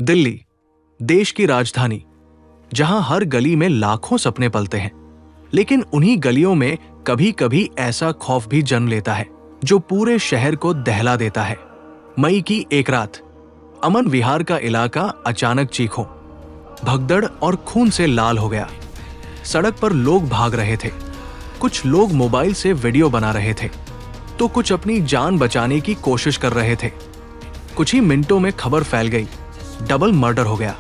दिल्ली, देश की राजधानी, जहां हर गली में लाखों सपने पलते हैं, लेकिन उन्हीं गलियों में कभी कभी ऐसा खौफ भी जन्म लेता है जो पूरे शहर को दहला देता है। मई की एक रात, अमन विहार का इलाका अचानक चीखों, भगदड़ और खून से लाल हो गया। सड़क पर लोग भाग रहे थे, कुछ लोग मोबाइल से वीडियो बना रहे थे, तो कुछ अपनी जान बचाने की कोशिश कर रहे थे। कुछ ही मिनटों में खबर फैल गई, डबल मर्डर हो गया,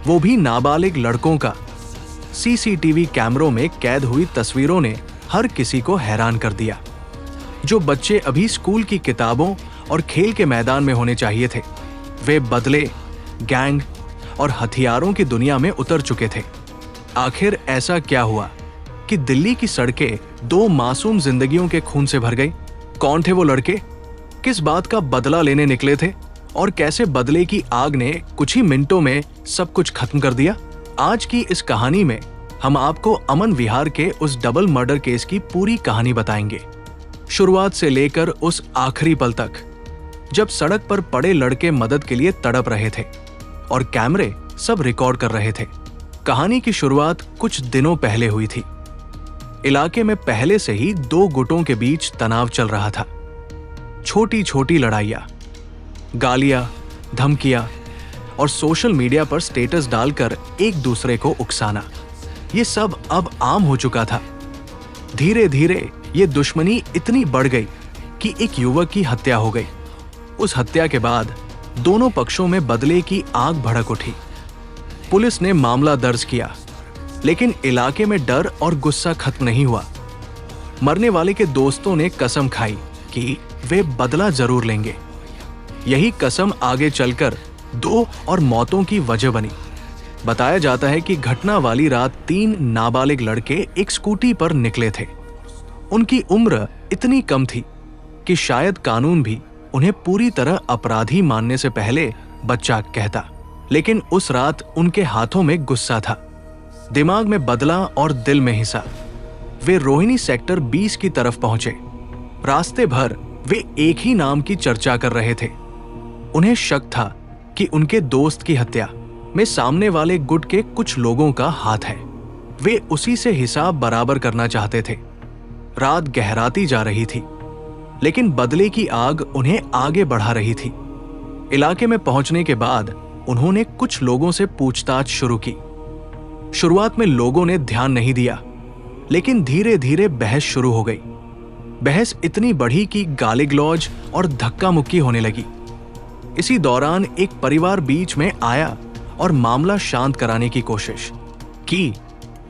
वो भी नाबालिग लड़कों का। सीसीटीवी कैमरों में कैद हुई तस्वीरों ने हर किसी को हैरान कर दिया। जो बच्चे अभी स्कूल की किताबों और खेल के मैदान में होने चाहिए थे, वे बदले, गैंग और हथियारों की दुनिया में उतर चुके थे। आखिर ऐसा क्या हुआ कि दिल्ली की सड़कें दो मासूम जिंदगियों के खून से भर गई? कौन थे वो लड़के? किस बात का बदला लेने निकले थे? और कैसे बदले की आग ने कुछ ही मिनटों में सब कुछ खत्म कर दिया? आज की इस कहानी में हम आपको अमन विहार के उस डबल मर्डर केस की पूरी कहानी बताएंगे, शुरुआत से लेकर उस आखिरी पल तक जब सड़क पर पड़े लड़के मदद के लिए तड़प रहे थे और कैमरे सब रिकॉर्ड कर रहे थे। कहानी की शुरुआत कुछ दिनों पहले हुई थी। इलाके में पहले से ही दो गुटों के बीच तनाव चल रहा था। छोटी छोटी लड़ाइयां, गालियां, धमकियां और सोशल मीडिया पर स्टेटस डालकर एक दूसरे को उकसाना, ये सब अब आम हो चुका था। धीरे धीरे ये दुश्मनी इतनी बढ़ गई कि एक युवक की हत्या हो गई। उस हत्या के बाद दोनों पक्षों में बदले की आग भड़क उठी। पुलिस ने मामला दर्ज किया, लेकिन इलाके में डर और गुस्सा खत्म नहीं हुआ। मरने वाले के दोस्तों ने कसम खाई कि वे बदला जरूर लेंगे। यही कसम आगे चलकर दो और मौतों की वजह बनी। बताया जाता है कि घटना वाली रात 3 नाबालिग लड़के एक स्कूटी पर निकले थे। उनकी उम्र इतनी कम थी कि शायद कानून भी उन्हें पूरी तरह अपराधी मानने से पहले बच्चा कहता, लेकिन उस रात उनके हाथों में गुस्सा था, दिमाग में बदला और दिल में हिंसा। वे रोहिणी सेक्टर 20 की तरफ पहुंचे। रास्ते भर वे एक ही नाम की चर्चा कर रहे थे। उन्हें शक था कि उनके दोस्त की हत्या में सामने वाले गुट के कुछ लोगों का हाथ है। वे उसी से हिसाब बराबर करना चाहते थे। रात गहराती जा रही थी, लेकिन बदले की आग उन्हें आगे बढ़ा रही थी। इलाके में पहुंचने के बाद उन्होंने कुछ लोगों से पूछताछ शुरू की। शुरुआत में लोगों ने ध्यान नहीं दिया, लेकिन धीरे धीरे बहस शुरू हो गई। बहस इतनी बढ़ी कि गाली गलौज और धक्का मुक्की होने लगी। इसी दौरान एक परिवार बीच में आया और मामला शांत कराने की कोशिश की,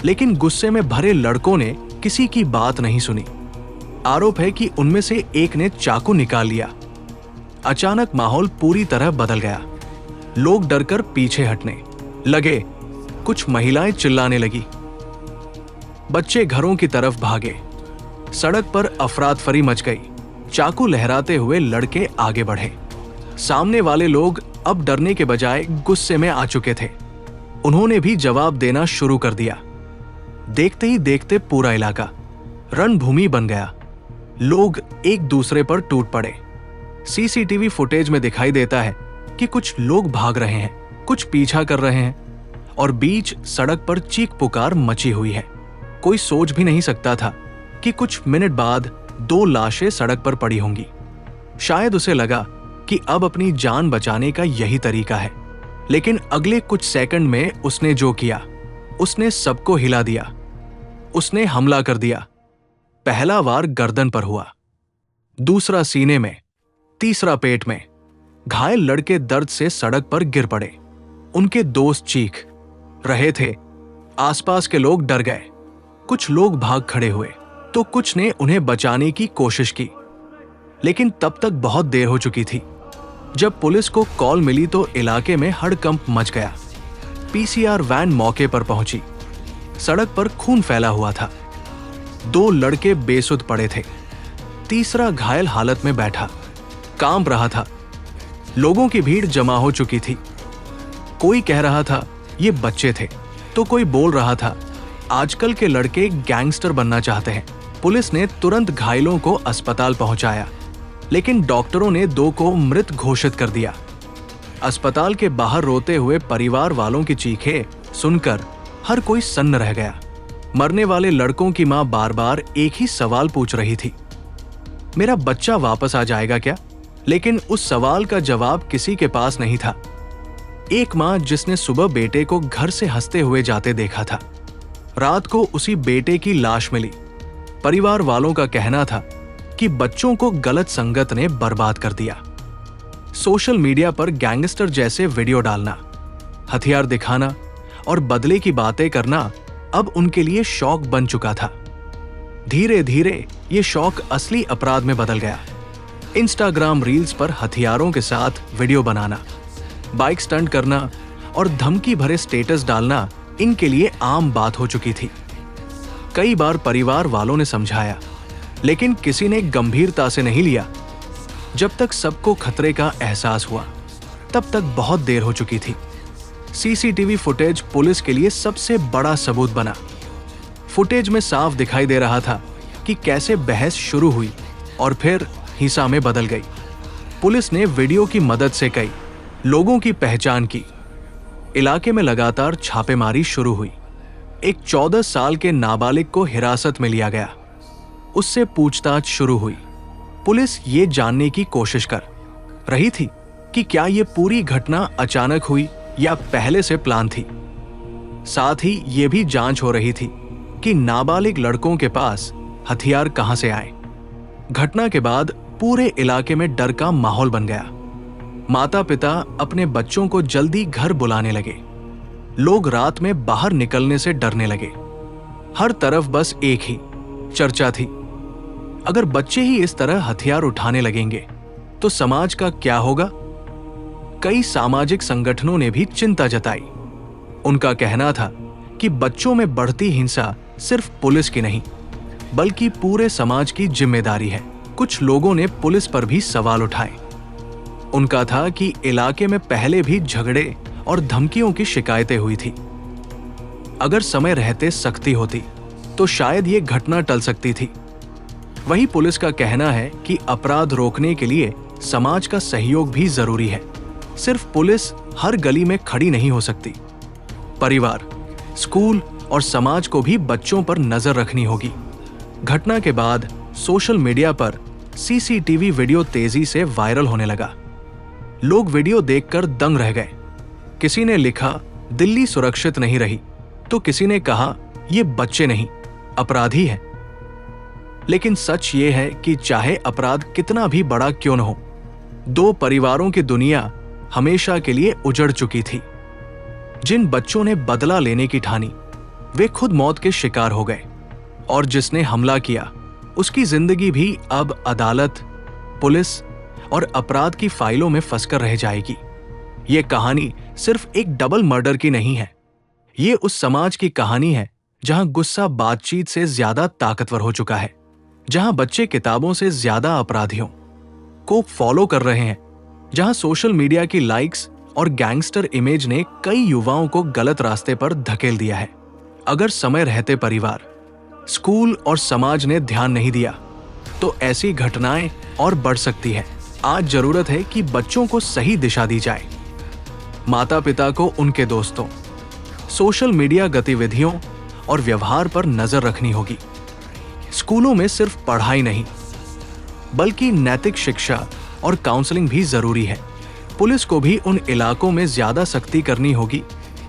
लेकिन गुस्से में भरे लड़कों ने किसी की बात नहीं सुनी। आरोप है कि उनमें से एक ने चाकू निकाल लिया। अचानक माहौल पूरी तरह बदल गया। लोग डरकर पीछे हटने लगे। कुछ महिलाएं चिल्लाने लगी। बच्चे घरों की तरफ भागे। सड़क पर अफरातफरी मच गई। चाकू लहराते हुए लड़के आगे बढ़े। सामने वाले लोग अब डरने के बजाय गुस्से में आ चुके थे। उन्होंने भी जवाब देना शुरू कर दिया। देखते ही देखते पूरा इलाका रणभूमि बन गया। लोग एक दूसरे पर टूट पड़े। सीसीटीवी फुटेज में दिखाई देता है कि कुछ लोग भाग रहे हैं, कुछ पीछा कर रहे हैं और बीच सड़क पर चीख पुकार मची हुई है। कोई सोच भी नहीं सकता था कि कुछ मिनट बाद 2 लाशें सड़क पर पड़ी होंगी। शायद उसे लगा कि अब अपनी जान बचाने का यही तरीका है, लेकिन अगले कुछ सेकंड में उसने जो किया, उसने सबको हिला दिया। उसने हमला कर दिया। पहला वार गर्दन पर हुआ, दूसरा सीने में, तीसरा पेट में। घायल लड़के दर्द से सड़क पर गिर पड़े। उनके दोस्त चीख रहे थे। आसपास के लोग डर गए। कुछ लोग भाग खड़े हुए तो कुछ ने उन्हें बचाने की कोशिश की, लेकिन तब तक बहुत देर हो चुकी थी। जब पुलिस को कॉल मिली तो इलाके में हड़कंप मच गया। पीसीआर वैन मौके पर पहुंची। सड़क पर खून फैला हुआ था। 2 लड़के बेसुध पड़े थे। तीसरा घायल हालत में बैठा, कांप रहा था। लोगों की भीड़ जमा हो चुकी थी। कोई कह रहा था ये बच्चे थे, तो कोई बोल रहा था आजकल के लड़के गैंगस्टर बनना चाहते हैं। पुलिस ने तुरंत घायलों को अस्पताल पहुंचाया, लेकिन डॉक्टरों ने 2 को मृत घोषित कर दिया। अस्पताल के बाहर रोते हुए परिवार वालों की चीखें सुनकर हर कोई सन्न रह गया। मरने वाले लड़कों की मां बार बार एक ही सवाल पूछ रही थी, मेरा बच्चा वापस आ जाएगा क्या? लेकिन उस सवाल का जवाब किसी के पास नहीं था। एक मां जिसने सुबह बेटे को घर से हंसते हुए जाते देखा था, रात को उसी बेटे की लाश मिली। परिवार वालों का कहना था कि बच्चों को गलत संगत ने बर्बाद कर दिया। सोशल मीडिया पर गैंगस्टर जैसे वीडियो डालना, हथियार दिखाना और बदले की बातें करना अब उनके लिए शौक बन चुका था। धीरे धीरे ये शौक असली अपराध में बदल गया। इंस्टाग्राम रील्स पर हथियारों के साथ वीडियो बनाना, बाइक स्टंट करना और धमकी भरे स्टेटस डालना इनके लिए आम बात हो चुकी थी। कई बार परिवार वालों ने समझाया, लेकिन किसी ने गंभीरता से नहीं लिया। जब तक सबको खतरे का एहसास हुआ, तब तक बहुत देर हो चुकी थी। सीसीटीवी फुटेज पुलिस के लिए सबसे बड़ा सबूत बना। फुटेज में साफ दिखाई दे रहा था कि कैसे बहस शुरू हुई और फिर हिंसा में बदल गई। पुलिस ने वीडियो की मदद से कई लोगों की पहचान की। इलाके में लगातार छापेमारी शुरू हुई। एक 14 साल के नाबालिग को हिरासत में लिया गया। उससे पूछताछ शुरू हुई। पुलिस ये जानने की कोशिश कर रही थी कि क्या ये पूरी घटना अचानक हुई या पहले से प्लान थी। साथ ही ये भी जांच हो रही थी कि नाबालिग लड़कों के पास हथियार कहां से आए। घटना के बाद पूरे इलाके में डर का माहौल बन गया। माता पिता अपने बच्चों को जल्दी घर बुलाने लगे। लोग रात में बाहर निकलने से डरने लगे। हर तरफ बस एक ही चर्चा थी, अगर बच्चे ही इस तरह हथियार उठाने लगेंगे तो समाज का क्या होगा? कई सामाजिक संगठनों ने भी चिंता जताई। उनका कहना था कि बच्चों में बढ़ती हिंसा सिर्फ पुलिस की नहीं, बल्कि पूरे समाज की जिम्मेदारी है। कुछ लोगों ने पुलिस पर भी सवाल उठाए। उनका था कि इलाके में पहले भी झगड़े और धमकियों की शिकायतें हुई थी। अगर समय रहते सख्ती होती तो शायद ये घटना टल सकती थी। वही पुलिस का कहना है कि अपराध रोकने के लिए समाज का सहयोग भी जरूरी है। सिर्फ पुलिस हर गली में खड़ी नहीं हो सकती। परिवार, स्कूल और समाज को भी बच्चों पर नजर रखनी होगी। घटना के बाद सोशल मीडिया पर सीसीटीवी वीडियो तेजी से वायरल होने लगा। लोग वीडियो देखकर दंग रह गए। किसी ने लिखा, दिल्ली सुरक्षित नहीं रही, तो किसी ने कहा, ये बच्चे नहीं, अपराधी हैं। लेकिन सच ये है कि चाहे अपराध कितना भी बड़ा क्यों न हो, दो परिवारों की दुनिया हमेशा के लिए उजड़ चुकी थी। जिन बच्चों ने बदला लेने की ठानी, वे खुद मौत के शिकार हो गए, और जिसने हमला किया उसकी जिंदगी भी अब अदालत, पुलिस और अपराध की फाइलों में फंसकर रह जाएगी। ये कहानी सिर्फ एक डबल मर्डर की नहीं है। ये उस समाज की कहानी है जहां गुस्सा बातचीत से ज्यादा ताकतवर हो चुका है, जहां बच्चे किताबों से ज्यादा अपराधियों को फॉलो कर रहे हैं, जहां सोशल मीडिया की लाइक्स और गैंगस्टर इमेज ने कई युवाओं को गलत रास्ते पर धकेल दिया है। अगर समय रहते परिवार, स्कूल और समाज ने ध्यान नहीं दिया तो ऐसी घटनाएं और बढ़ सकती है। आज जरूरत है कि बच्चों को सही दिशा दी जाए। माता पिता को उनके दोस्तों, सोशल मीडिया गतिविधियों और व्यवहार पर नजर रखनी होगी। स्कूलों में सिर्फ पढ़ाई नहीं, बल्कि नैतिक शिक्षा और काउंसलिंग भी जरूरी है। पुलिस को भी उन इलाकों में ज्यादा सख्ती करनी होगी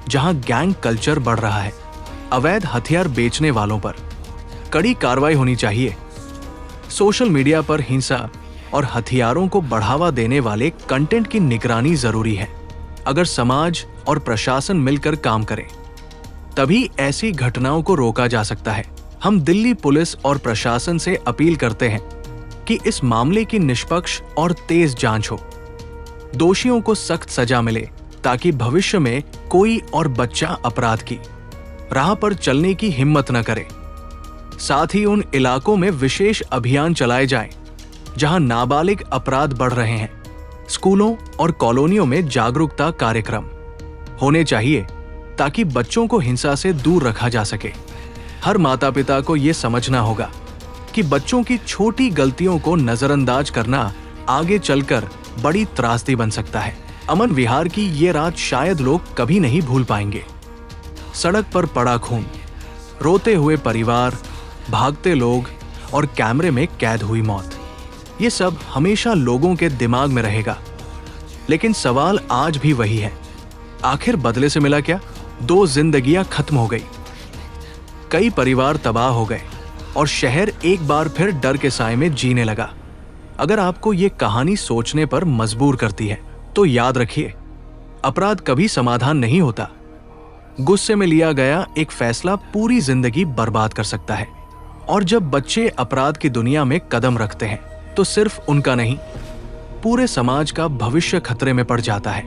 जहां गैंग कल्चर बढ़ रहा है। अवैध हथियार बेचने वालों पर कड़ी कार्रवाई होनी चाहिए। सोशल मीडिया पर हिंसा और हथियारों को बढ़ावा देने वाले कंटेंट की निगरानी जरूरी है। अगर समाज और प्रशासन मिलकर काम करें, तभी ऐसी घटनाओं को रोका जा सकता है। हम दिल्ली पुलिस और प्रशासन से अपील करते हैं कि इस मामले की निष्पक्ष और तेज जांच हो। दोषियों को सख्त सजा मिले ताकि भविष्य में कोई और बच्चा अपराध की राह पर चलने की हिम्मत न करे। साथ ही उन इलाकों में विशेष अभियान चलाए जाएं जहां नाबालिग अपराध बढ़ रहे हैं। स्कूलों और कॉलोनियों में जागरूकता कार्यक्रम होने चाहिए ताकि बच्चों को हिंसा से दूर रखा जा सके। हर माता पिता को यह समझना होगा कि बच्चों की छोटी गलतियों को नजरअंदाज करना आगे चलकर बड़ी त्रासदी बन सकता है। अमन विहार की ये रात शायद लोग कभी नहीं भूल पाएंगे। सड़क पर पड़ा खून, रोते हुए परिवार, भागते लोग और कैमरे में कैद हुई मौत, ये सब हमेशा लोगों के दिमाग में रहेगा। लेकिन सवाल आज भी वही है, आखिर बदले से मिला क्या? 2 जिंदगियां खत्म हो गई, कई परिवार तबाह हो गए और शहर एक बार फिर डर के साए में जीने लगा। अगर आपको ये कहानी सोचने पर मजबूर करती है तो याद रखिए, अपराध कभी समाधान नहीं होता। गुस्से में लिया गया एक फैसला पूरी जिंदगी बर्बाद कर सकता है। और जब बच्चे अपराध की दुनिया में कदम रखते हैं तो सिर्फ उनका नहीं, पूरे समाज का भविष्य खतरे में पड़ जाता है।